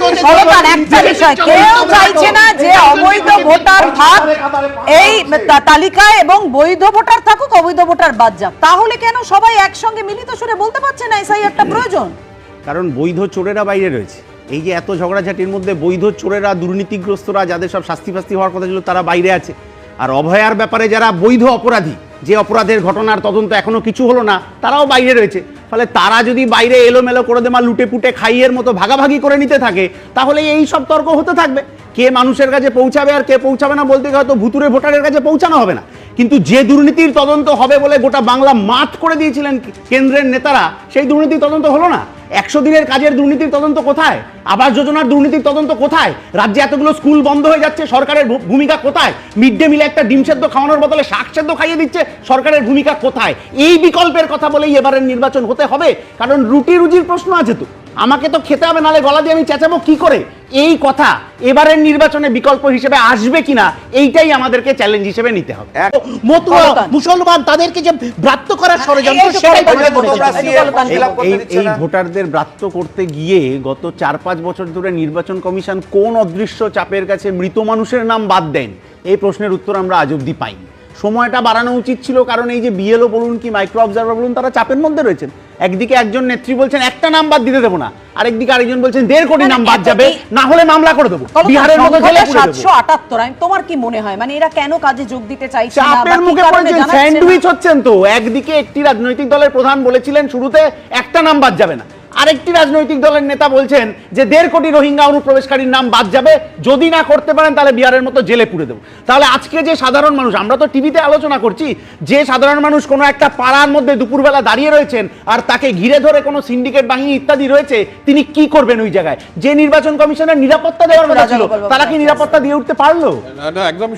একটা বিষয়, কেউ চাইছে না যে অবৈধ ভোটার থাক এই তালিকায় এবং বৈধ ভোটার থাকুক, অবৈধ ভোটার বাদ যাক। তাহলে কেন সবাই একসঙ্গে মিলিত সুরে বলতে পারছে না এসআইআরটা প্রয়োজন? কারণ বৈধ চোরেরা বাইরে রয়েছে। এই যে এত ঝগড়াঝাটির মধ্যে বৈধ চোরেরা, দুর্নীতিগ্রস্তরা, যাদের সব শাস্তি ফাস্তি হওয়ার কথা ছিল, তারা বাইরে আছে। আর অভয়ার ব্যাপারে যারা বৈধ অপরাধী, যে অপরাধের ঘটনার তদন্ত এখনো কিছু হলো না, তারাও বাইরে রয়েছে। ফলে তারা যদি বাইরে এলোমেলো করে দেমা লুটে পুটে খাইয়ের মতো ভাগাভাগি করে নিতে থাকে, তাহলে এই সব তর্ক হতে থাকবে। কে মানুষের কাছে পৌঁছাবে আর কে পৌঁছাবে না বলতে হয়তো ভুতুরে ভোটারের কাছে পৌঁছানো হবে না, কিন্তু যে দুর্নীতির তদন্ত হবে বলে গোটা বাংলা মাঠ করে দিয়েছিলেন কেন্দ্রের নেতারা, সেই দুর্নীতির তদন্ত হলো না। 100 দিনের কাজের দুর্নীতির তদন্ত কোথায়? আবাস যোজনার দুর্নীতির তদন্ত কোথায়? রাজ্যে এতগুলো স্কুল বন্ধ হয়ে যাচ্ছে, সরকারের ভূমিকা কোথায়? মিড ডে মিলে একটা ডিম সেদ্ধ খাওয়ানোর বদলে শাক সেদ্ধ খাইয়ে দিচ্ছে, সরকারের ভূমিকা কোথায়? এই বিকল্পের কথা বলেই এবারের নির্বাচন হতে হবে, কারণ রুটি রুজির প্রশ্ন আছে তো। আমাকে তো খেতে হবে, নালে গলা দিয়ে আমি চেঁচাবো কি করে? এই কথা এবারের নির্বাচনে বিকল্প হিসেবে আসবে কিনা, এইটাই আমাদেরকে চ্যালেঞ্জ হিসেবে নিতে হবে। মতুয়া মুসলমান তাদেরকে যে ব্রাত্য করার ষড়যন্ত্র, এই ভোটারদের ব্রাত্য করতে গিয়ে গত 4-5 বছর ধরে নির্বাচন কমিশন কোন অদৃশ্য চাপের কাছে মৃত মানুষের নাম বাদ দেন, এই প্রশ্নের উত্তর আমরা আজ অব্দি পাইনি। সময়টা বাড়ানো উচিত ছিল, কারণ এই যে বিএলও বলুন কি মাইক্রো অবজারভার বলুন, তারা চাপের মধ্যে রয়েছেন। একদিকে একজন নেত্রী বলছেন একটা নাম বাদ দিতে দেবো না, আরেকদিকে আরেকজন বলছেন 1.5 কোটি নাম বাদ যাবে, না হলে মামলা করে দেবো, বিহারের মতো জেলে পুরে দেবো। 778, তোমার কি মনে হয় মানে এরা কেন কাজে যোগ দিতে চাইছে না? চাপের মুখে পড়েছেন, স্যান্ডউইচ হচ্ছেন তো। একদিকে একটি রাজনৈতিক দলের প্রধান বলেছিলেন শুরুতে একটা নাম বাদ যাবে না, আরেকটি রাজনৈতিক দলের নেতা বলছেন যে 1.5 কোটি রোহিঙ্গা অনুপ্রবেশকারীর নাম বাদ যাবে, যদি না করতে পারেন তাহলে বিহারের মতো জেলে পুরে দেবো। তাহলে আজকে যে সাধারণ মানুষ, আমরা তো টিভিতে আলোচনা করছি, যে সাধারণ মানুষ কোনো একটা পাড়ার মধ্যে দুপুরবেলা দাঁড়িয়ে রয়েছেন আর তাকে ঘিরে ধরে কোনো সিন্ডিকেট বাহিনী ইত্যাদি রয়েছে, তিনি কি করবেন ওই জায়গায়? যে নির্বাচন কমিশনের নিরাপত্তা দেওয়ার কথা ছিল, তারা কি নিরাপত্তা দিয়ে উঠতে পারলো? না, একদম।